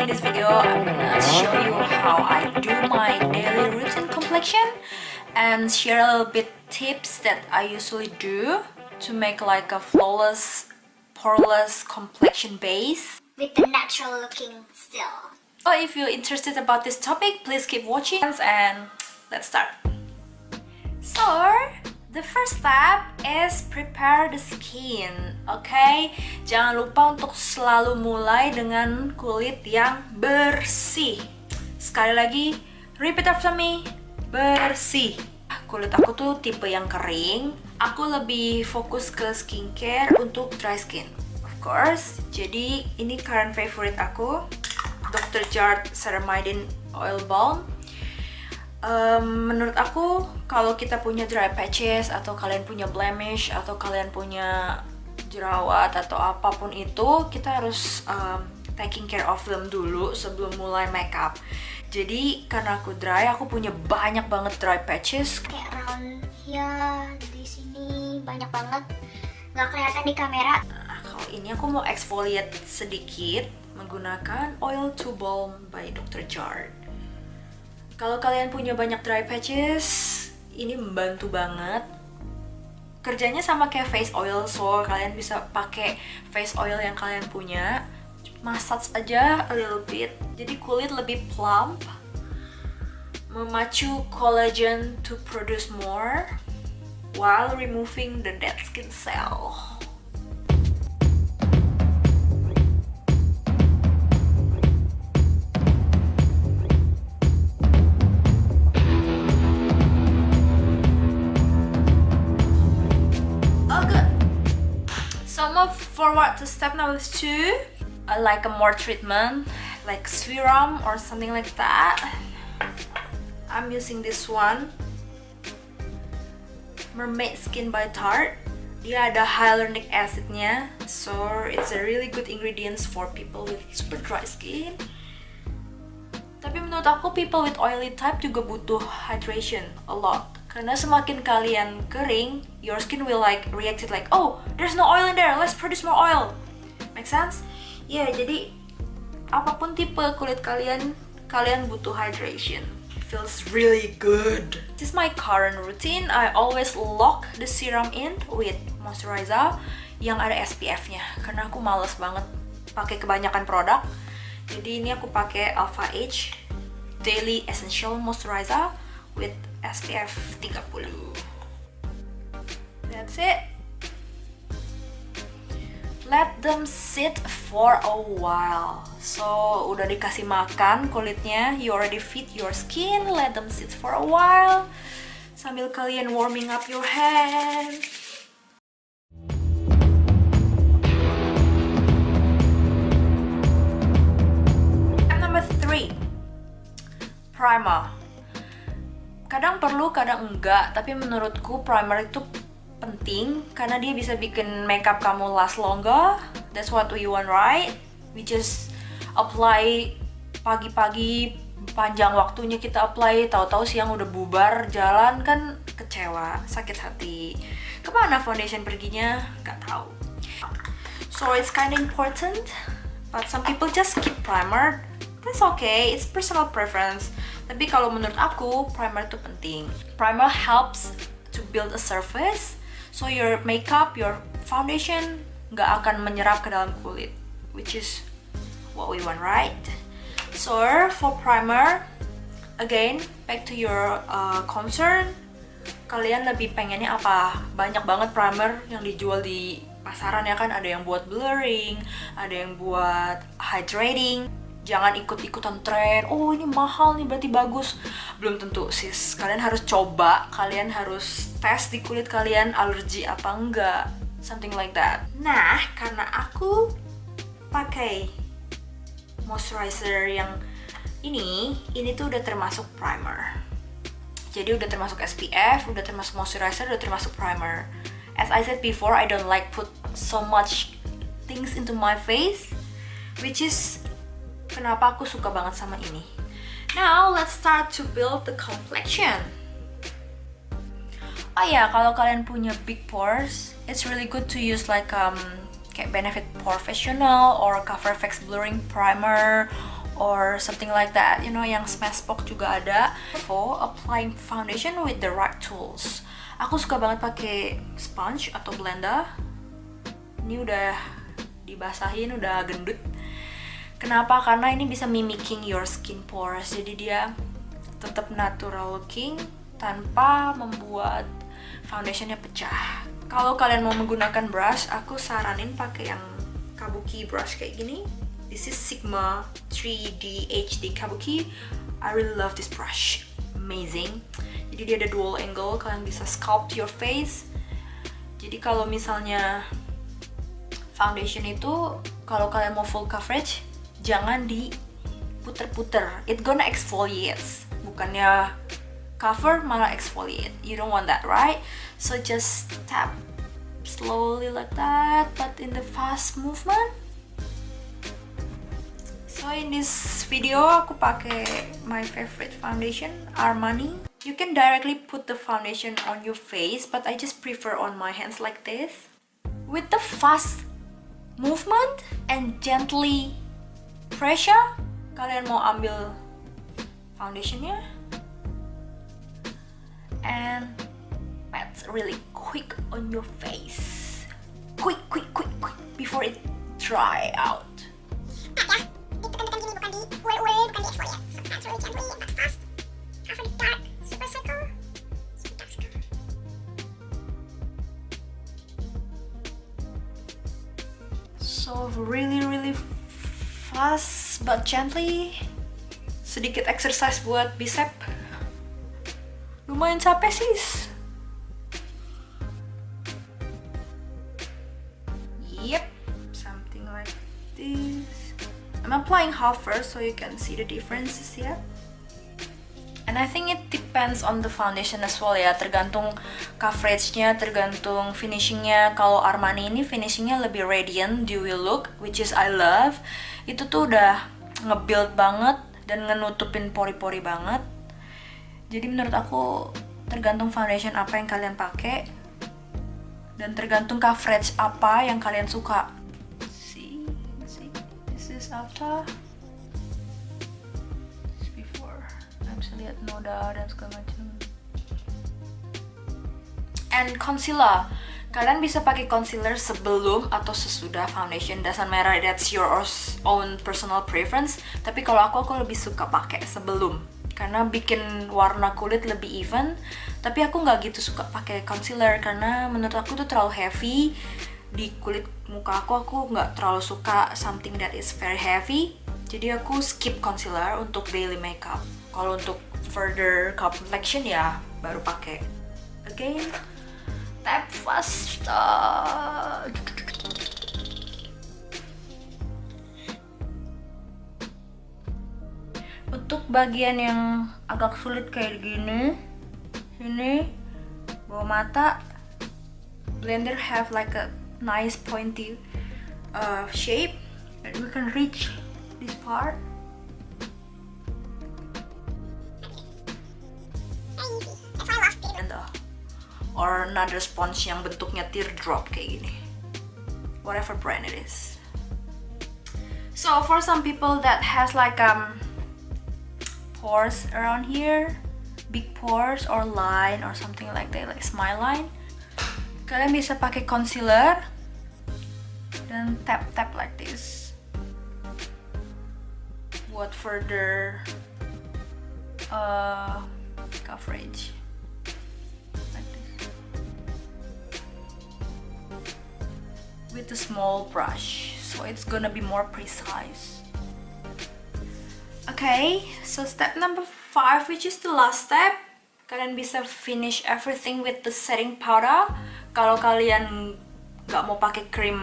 in this video, I'm gonna show you how I do my daily routine complexion and share a little bit tips that I usually do to make like a flawless, poreless complexion base with the natural looking still. So if you're interested about this topic, please keep watching and let's start. So the first step is prepare the skin, okay? Jangan lupa untuk selalu mulai dengan kulit yang bersih. Sekali lagi, repeat after me, bersih. Kulit aku tuh tipe yang kering. Aku lebih fokus ke skincare untuk dry skin, of course. Jadi ini current favorite aku, Dr. Jart Ceramide Oil Balm. Menurut aku, kalau kita punya dry patches atau kalian punya blemish atau kalian punya jerawat atau apapun itu, kita harus taking care of them dulu sebelum mulai makeup. Jadi karena aku dry, aku punya banyak banget dry patches. Kayak around ya di sini banyak banget, nggak kelihatan di kamera. Nah, kalau ini aku mau exfoliate sedikit menggunakan Oil to Balm by Dr. Jart. Kalau kalian punya banyak dry patches, ini membantu banget. Kerjanya sama kayak face oil, so kalian bisa pakai face oil yang kalian punya, massage aja a little bit. Jadi kulit lebih plump, memacu collagen to produce more, while removing the dead skin cell. Move forward to step number 2. I like a more treatment like serum or something like that. I'm using this one, Mermaid Skin by Tarte. Dia ada hyaluronic acidnya, so it's a really good ingredients for people with super dry skin. Tapi menurut aku people with oily type juga butuh hydration a lot. Karena semakin kalian kering, your skin will like react it like, oh, there's no oil in there, let's produce more oil. Make sense? Ya, jadi apapun tipe kulit kalian, kalian butuh hydration. It feels really good. This is my current routine. I always lock the serum in with moisturizer yang ada SPF-nya. Karena aku males banget pakai kebanyakan produk. Jadi ini aku pakai Alpha H Daily Essential Moisturizer with SPF 30. That's it. Let them sit for a while. So, udah dikasih makan kulitnya, you already feed your skin, let them sit for a while. Sambil kalian warming up your hand. Step number 3. Primer. Kadang perlu, kadang enggak, tapi menurutku primer itu penting karena dia bisa bikin makeup kamu last longer. That's what we want, right? We just apply pagi-pagi, panjang waktunya kita apply, tahu-tahu siang udah bubar, jalan kan kecewa, sakit hati. Kemana foundation perginya? Gak tahu. So it's kind of important, but some people just skip primer. That's okay, it's personal preference. Tapi kalau menurut aku, primer itu penting. Primer helps to build a surface, so your makeup, your foundation nggak akan menyerap ke dalam kulit, which is what we want, right? So for primer, again, back to your concern, kalian lebih pengennya apa? Banyak banget primer yang dijual di pasaran ya kan, ada yang buat blurring, ada yang buat hydrating. Jangan ikut-ikutan tren, oh ini mahal nih berarti bagus. Belum tentu sis, kalian harus coba, kalian harus tes di kulit kalian alergi apa enggak, something like that. Nah, karena aku pakai moisturizer yang ini tuh udah termasuk primer. Jadi udah termasuk SPF, udah termasuk moisturizer, udah termasuk primer. As I said before, I don't like put so much things into my face, which is kenapa aku suka banget sama ini. Now, let's start to build the complexion. Oh ya, kalau kalian punya big pores, it's really good to use like kayak Benefit Professional or Cover FX Blurring Primer or something like that, you know, yang Smashbox juga ada. For applying foundation with the right tools, aku suka banget pakai sponge atau blender. Ini udah dibasahin, udah gendut. Kenapa? Karena ini bisa mimicking your skin pores, jadi dia tetap natural looking tanpa membuat foundationnya pecah. Kalau kalian mau menggunakan brush, aku saranin pakai yang kabuki brush kayak gini. This is Sigma 3D HD Kabuki. I really love this brush, amazing. Jadi dia ada dual angle, kalian bisa sculpt your face. Jadi kalau misalnya foundation itu, kalau kalian mau full coverage, jangan diputer-puter. It gonna exfoliate, bukannya cover malah exfoliate. You don't want that, right? So just tap slowly like that, but in the fast movement. So in this video aku pakai my favorite foundation, Armani. You can directly put the foundation on your face, but I just prefer on my hands like this. With the fast movement and gently pressure, kalian mau ambil foundationnya and that's really quick on your face. Quick before it dry out. Ditekan-tekan gini, bukan di ulur-ulur, bukan di exfoliate. That's really gently, but fast. Cover the dark, super circle, super dark circle. So really fast but gently. Sedikit exercise buat bicep. Lumayan capek sis. Yep, something like this. I'm applying half first so you can see the differences ya. And I think it depends on the foundation as well ya, tergantung coveragenya, tergantung finishingnya. Kalau Armani ini finishingnya lebih radiant, dewy look, which is I love. Itu tuh udah nge-build banget dan ngenutupin pori-pori banget. Jadi menurut aku tergantung foundation apa yang kalian pakai dan tergantung coverage apa yang kalian suka. This after, this before. I'm bisa lihat noda dan segala macam. And concealer, kalian bisa pakai concealer sebelum atau sesudah foundation. Doesn't matter, that's your own personal preference. Tapi kalau aku lebih suka pakai sebelum, karena bikin warna kulit lebih even. Tapi aku nggak gitu suka pakai concealer karena menurut aku tuh terlalu heavy di kulit muka aku nggak terlalu suka something that is very heavy. Jadi aku skip concealer untuk daily makeup. Kalau untuk further complexion ya baru pakai. Again, tap fast. Untuk bagian yang agak sulit kayak gini, ini bawah mata, blender have like a nice pointy shape and we can reach this part. And or another sponge yang bentuknya teardrop kayak gini, whatever brand it is. So for some people that has like pores around here, big pores or line or something like that, like smile line, kalian bisa pakai concealer dan tap like this buat further coverage like this with a small brush, so it's gonna be more precise. Okay, so step number 5, which is the last step, kalian bisa finish everything with the setting powder. Kalau kalian nggak mau pakai cream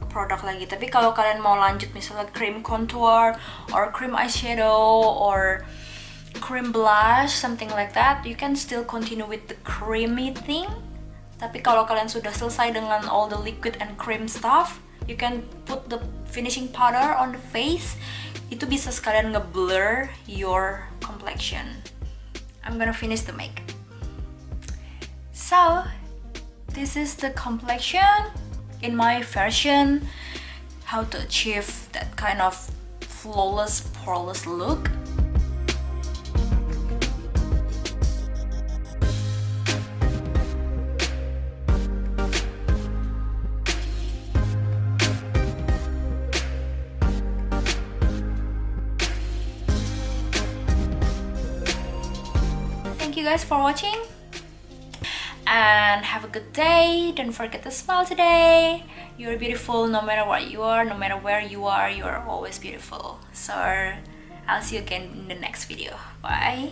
produk lagi, tapi kalau kalian mau lanjut misalnya cream contour or cream eyeshadow or cream blush, something like that, you can still continue with the creamy thing. Tapi kalau kalian sudah selesai dengan all the liquid and cream stuff, you can put the finishing powder on the face. Itu bisa sekalian nge-blur your complexion. I'm gonna finish the makeup. So this is the complexion in my version, how to achieve that kind of flawless, poreless look. Thank you guys for watching and have a good day. Don't forget to smile today. You're beautiful no matter what you are, no matter where you are always beautiful. So I'll see you again in the next video. Bye.